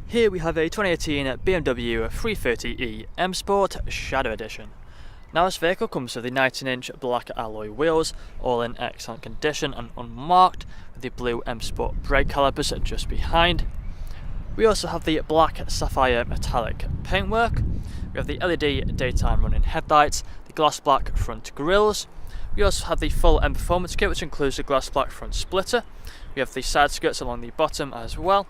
Here we have a 2018 BMW 330e M Sport Shadow Edition. Now this vehicle comes with the 19-inch black alloy wheels, all in excellent condition and unmarked, with the blue M Sport brake calipers just behind. We also have the black sapphire metallic paintwork. We have the LED daytime running headlights, the gloss black front grills. We also have the full M Performance kit, which includes the gloss black front splitter. We have the side skirts along the bottom as well.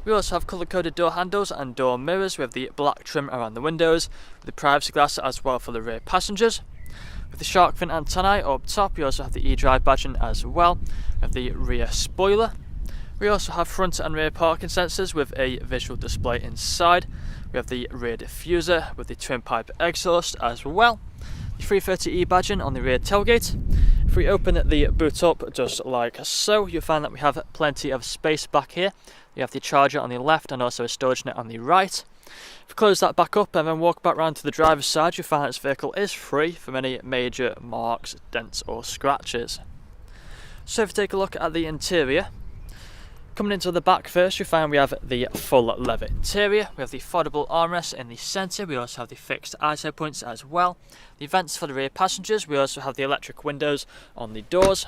We also have colour-coded door handles and door mirrors. We have the black trim around the windows, with the privacy glass as well for the rear passengers. With the shark fin antennae up top, we also have the eDrive badging as well. We have the rear spoiler. We also have front and rear parking sensors with a visual display inside. We have the rear diffuser with the twin pipe exhaust as well. The 330e badging on the rear tailgate. If we open the boot up just like so, you'll find that we have plenty of space back here. You have the charger on the left and also a storage net on the right. If we close that back up and then walk back round to the driver's side, you'll find this vehicle is free from any major marks, dents or scratches. So if you take a look at the interior, coming into the back first, you'll find we have the full leather interior. We have the foldable armrests in the centre. We also have the fixed ISO points as well. The vents for the rear passengers. We also have the electric windows on the doors.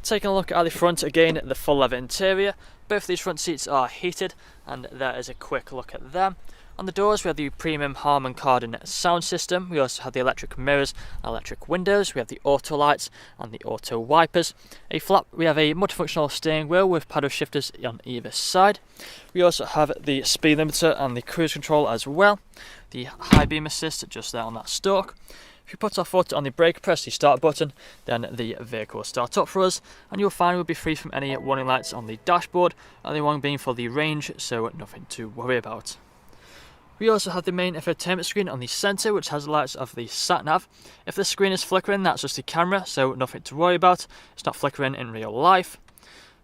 Taking a look at the front, again the full leather interior. Both of these front seats are heated, and there is a quick look at them. On the doors we have the premium Harman Kardon sound system. We also have the electric mirrors and electric windows. We have the auto lights and the auto wipers. We have a multifunctional steering wheel with paddle shifters on either side. We also have the speed limiter and the cruise control as well. The high beam assist just there on that stalk. If you put our foot on the brake, press the start button, then the vehicle will start up for us, and you'll find we'll be free from any warning lights on the dashboard, only one being for the range, so nothing to worry about. We also have the main infotainment screen on the centre, which has the lights of the sat-nav. If the screen is flickering, that's just the camera, so nothing to worry about. It's not flickering in real life.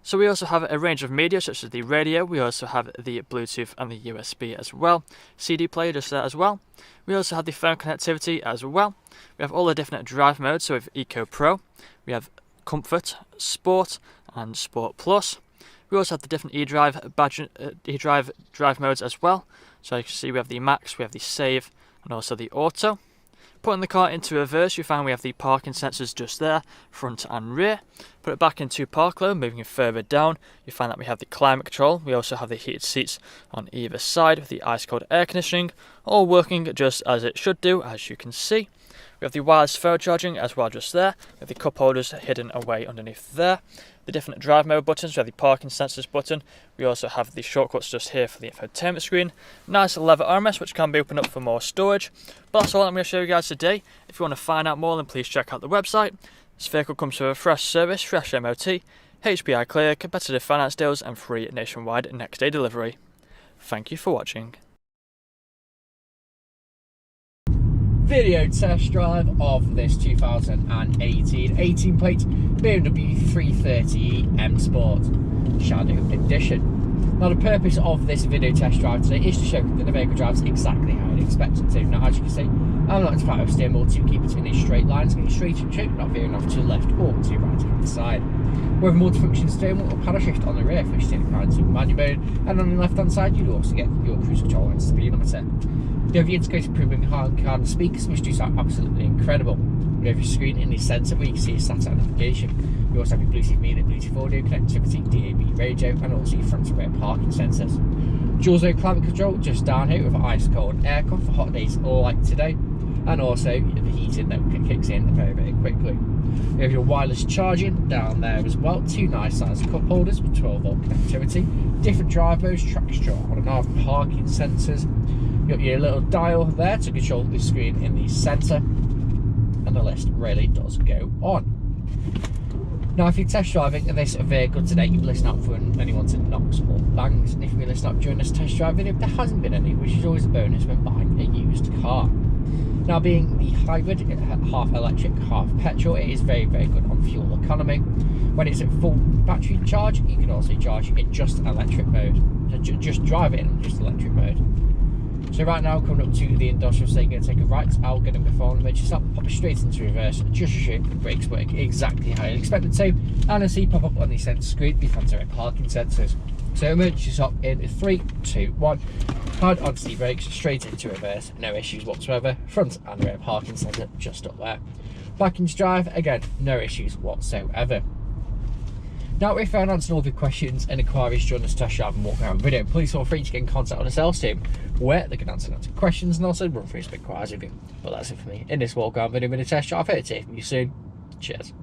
So we also have a range of media, such as the radio. We also have the Bluetooth and the USB as well. CD player just there as well. We also have the phone connectivity as well. We have all the different drive modes, so we have Eco Pro. We have Comfort, Sport and Sport Plus. We also have the different eDrive drive modes as well. So you can see we have the Max, we have the Save and also the Auto. Putting the car into reverse, you find we have the parking sensors just there, front and rear. Put it back into park low, moving it further down, you find that we have the climate control. We also have the heated seats on either side with the ice cold air conditioning, all working just as it should do, as you can see. We have the wireless phone charging as well just there, with the cup holders hidden away underneath there. The different drive mode buttons, we have the parking sensors button. We also have the shortcuts just here for the infotainment screen. Nice leather armrest which can be opened up for more storage. But that's all I'm going to show you guys today. If you want to find out more, then please check out the website. This vehicle comes with a fresh service, fresh MOT, HPI clear, competitive finance deals and free nationwide next day delivery. Thank you for watching. Video test drive of this 2018 18 plate BMW 330e M Sport Shadow Edition. Now the purpose of this video test drive today is to show that the vehicle drives exactly how I'd expect it to. Now as you can see, I'm not to power steering wheel to keep it in a straight line, so it's straight and true, not veering off to the left or to the right hand side. We have a multifunction steering wheel or paddle shift on the rear for which take the car into manual mode, and on the left hand side you'll also get your cruise control and speedometer. We have the integrated premium Kardon speakers, which do sound absolutely incredible. We have your screen in the centre where you can see your satellite navigation. We also have your Bluetooth media, Bluetooth audio connectivity, DAB radio, and also your front and rear parking sensors. Dual zone climate control just down here with ice cold aircon for hot days like today, and also the heating that kicks in very, very quickly. We have your wireless charging down there as well, two nice sized cup holders with 12-volt connectivity, different drive modes, traction control on and off, parking sensors. You've got your little dial there to control the screen in the centre, and the list really does go on. Now if you're test driving this vehicle today, you'll listen out for unwanted knocks or bangs, and if you listen out during this test drive video, there hasn't been any, which is always a bonus when buying a used car. Now being the hybrid, half electric, half petrol, it is very, very good on fuel economy. When it's at full battery charge, you can also charge in just electric mode. So just drive it in just electric mode. So right now, coming up to the industrial state, going to take a right out, going to perform the emergency stop, pop it straight into reverse, just as your brakes work exactly how you expect it to, and I see pop up on the centre screen the phantom parking sensors. So emergency stop in 3, 2, 1, hard onto the brakes, straight into reverse, no issues whatsoever, front and rear parking sensor just up there. Back into drive, again, no issues whatsoever. Now, if I answer all of your questions and inquiries during this test drive and walk around video, please feel free to get in contact with the sales team, where they can answer questions and also run through some inquiries with you. But that's it for me in this walk around video with a test drive. Here to see you soon. Cheers.